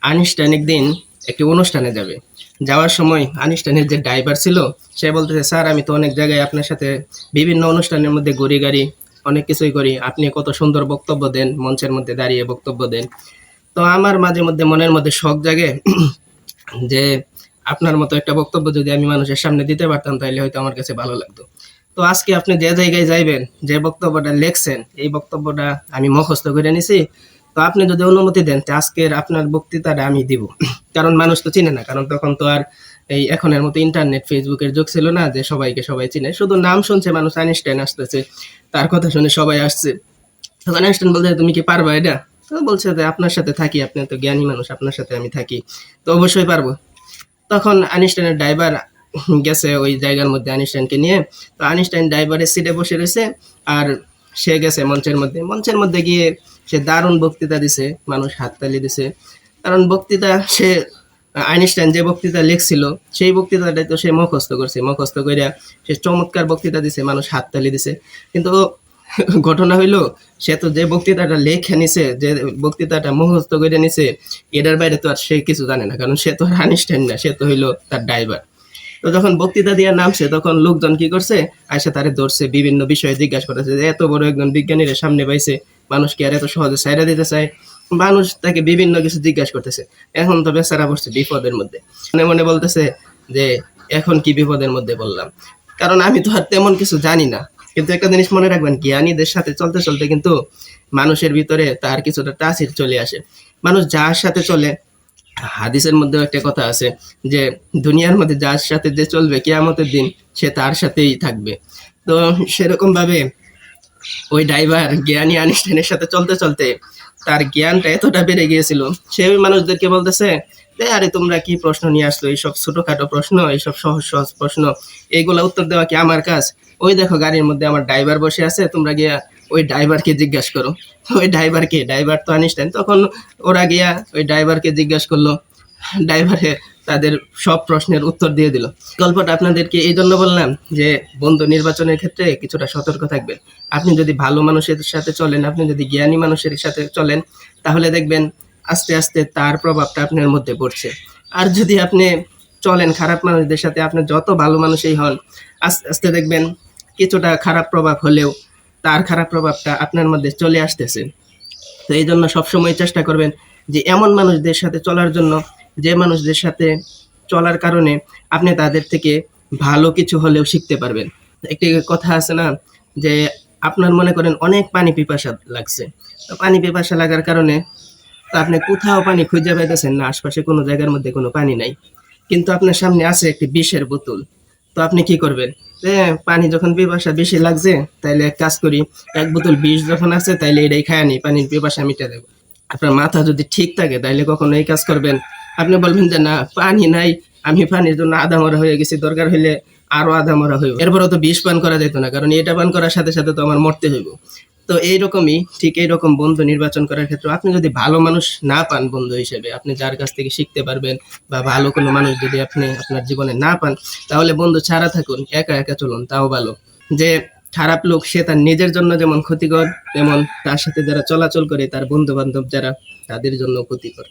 Einstein একদিন একটি অনুষ্ঠানে যাবে। যাওয়ার সময় আইনস্টাইনের যে ড্রাইভার ছিল সে বলতেছে, স্যার আমি তো অনেক জায়গায় আপনার সাথে বিভিন্ন অনুষ্ঠানের মধ্যে ঘুরি গাড়ি, অনেক কিছুই করি, আপনি কত সুন্দর বক্তব্য দেন, মঞ্চের মধ্যে দাঁড়িয়ে বক্তব্য দেন। তো আমার মাঝে মধ্যে মনের মধ্যে শখ জাগে যে আপনার মতো একটা বক্তব্য যদি আমি মানুষের সামনে দিতে পারতাম তাহলে হয়তো আমার কাছে ভালো লাগতো। তো আজকে আপনি যে জায়গায় যাইবেন, যে বক্তব্যটা লেখছেন, এই বক্তব্যটা আমি মুখস্থ করে নিছি। তো আপনি যদি অনুমতি দেন তো আজকের আপনার বক্তৃতাটা আমি দিব। কারণ মানুষ তো চিনে না, কারণ তখন তো আর এই এখনের মতো ইন্টারনেট ফেসবুকের যুগ ছিল না যে সবাইকে সবাই চিনে, শুধু নাম শুনছে মানুষ, আইনস্টাইন আসতেছে, তার কথা শুনে সবাই আসছে। তখন আইনস্টাইন বলতে, তুমি কি পারবা এটা? তো বলছে যে আপনার সাথে থাকি, আপনি তো জ্ঞানী মানুষ, আপনার সাথে আমি থাকি, তো অবশ্যই পারবো। তখন আইনস্টাইনের ড্রাইভার গেছে ওই জায়গার মধ্যে আইনস্টাইনকে নিয়ে। তো আইনস্টাইন ড্রাইভারের সিটে বসে রয়েছে, আর সে গেছে মঞ্চের মধ্যে গিয়ে সে দারুণ বক্তৃতা দিছে, মানুষ হাততালি দিছে। কারণ বক্তৃতা সে আইনস্টাইন যে বক্তৃতা লিখছিল সেই বক্তৃতাটাই তো সে মুখস্থ কইরা সে চমৎকার বক্তৃতা দিছে, মানুষ হাততালি দিছে। কিন্তু ঘটনা হইলো, সে তো যে বক্তৃতাটা লেখে নিছে, যে বক্তৃতাটা মুখস্থ করে নিছে, এটার বাইরে তো আর সে কিছু জানে না, কারণ সে তো আর আইনস্টাইন না, সে তো হইলো তার ড্রাইভার। তো যখন বক্তৃতা দিয়ে নামছে তখন লোকজন কি করছে, আয়সা তারে ধরছে, বিভিন্ন বিষয়ে জিজ্ঞাসা করেছে যে এত বড় একজন বিজ্ঞানীর সামনে পাইছে, মানুষ কি আর এত সহজে ছাইড়া দিতে চায়? মানুষ তাকে বিভিন্ন কিছু জিজ্ঞাসা করতেছে। এখন তো বেচারা পড়ছে বিপদের মধ্যে, মনে মনে বলতেছে যে এখন কি বিপদের মধ্যে বললাম, কারণ আমি তো আর তেমন কিছু জানি না। কিন্তু একটা জিনিস মনে রাখবেন, জ্ঞানীদের সাথে চলতে চলতে কিন্তু মানুষের ভিতরে তার কিছুটা তাসির চলে আসে। মানুষ যার সাথে চলে, হাদিসের মধ্যেও একটা কথা আছে যে দুনিয়ার মধ্যে যার সাথে যে চলবে কিয়ামতের দিন সে তার সাথেই থাকবে। তো সেরকম ভাবে ওই ড্রাইভার জ্ঞানী আইনস্টাইনের সাথে চলতে চলতে তার জ্ঞানটা এতটা বেড়ে গিয়েছিল, সে ওই মানুষদেরকে বলতেছে যে আরে তোমরা কি প্রশ্ন নিয়ে আসলো, এইসব ছোটখাটো প্রশ্ন, এইসব সহজ সহজ প্রশ্ন, এইগুলা উত্তর দেওয়া কি আমার কাজ? ওই দেখো গাড়ির মধ্যে আমার ড্রাইভার বসে আছে, তোমরা গিয়া ওই ড্রাইভারকে জিজ্ঞাসা করো। ওই ড্রাইভারকে, ড্রাইভার তো আইনস্টাইন। তখন ওরা গিয়া ওই ড্রাইভারকে জিজ্ঞাসা করলো, ড্রাইভারে তাদের সব প্রশ্নের উত্তর দিয়ে দিল। গল্পটা আপনাদেরকে এই জন্য বললাম যে বন্ধু নির্বাচনের ক্ষেত্রে কিছুটা সতর্ক থাকবেন। আপনি যদি ভালো মানুষের সাথে চলেন, আপনি যদি জ্ঞানী মানুষের সাথে চলেন, তাহলে দেখবেন আস্তে আস্তে তার প্রভাবটা আপনার মধ্যে পড়ছে। আর যদি আপনি চলেন খারাপ মানুষদের সাথে, আপনি যত ভালো মানুষই হন, আস্তে আস্তে দেখবেন কিছুটা খারাপ প্রভাব হলেও তার খারাপ প্রভাবটা আপনার মধ্যে চলে আসতেছে। তো এই জন্য সবসময় চেষ্টা করবেন যে এমন মানুষদের সাথে চলার জন্য, যে মানুষদের সাথে চলার কারণে আপনি তাদের থেকে ভালো কিছু হলেও শিখতে পারবেন। একটি কথা আছে না যে আপনার মনে করেন অনেক পানি পিপাসা লাগছে, তো পানি পিপাসা লাগার কারণে তো আপনি কোথাও পানি খুঁজে পাইতেছেন না, আশপাশে কোনো জায়গার মধ্যে কোনো পানি নাই, কিন্তু আপনার সামনে আছে একটি বিষের বোতল। তো আপনি কি করবেন? যে পানি যখন পিপাসা বেশি লাগছে, তাইলে এক কাজ করি, এক বোতল বিষ যখন আছে তাইলে এটাই খায় নি, পানির পিপাসা মিটে দেবো। আপনার মাথা যদি ঠিক থাকে তাইলে কখনো এই কাজ করবেন? আপনি বলবেন যে না, পানি নাই, আমি পানির জন্য আধা মরা হয়ে গেছি, দরকার হইলে আরো আধা মরা হইব। এরপরও তো বিষ পান করা যেত না, কারণ এটা পান করার সাথে সাথে তো আমার মরতে হইব। তো এইরকমই, ঠিক এইরকম বন্ধু নির্বাচন করার ক্ষেত্রে আপনি যদি ভালো মানুষ না পান বন্ধু হিসেবে, আপনি যার কাছ থেকে শিখতে পারবেন, বা ভালো কোনো মানুষ যদি আপনি আপনার জীবনে না পান, তাহলে বন্ধু ছাড়া থাকুন, একা একা চলুন, তাও ভালো। যে খারাপ লোক সে তার নিজের জন্য যেমন ক্ষতিকর, তেমন তার সাথে যারা চলাচল করে, তার বন্ধু বান্ধব যারা, তাদের জন্য ক্ষতিকর।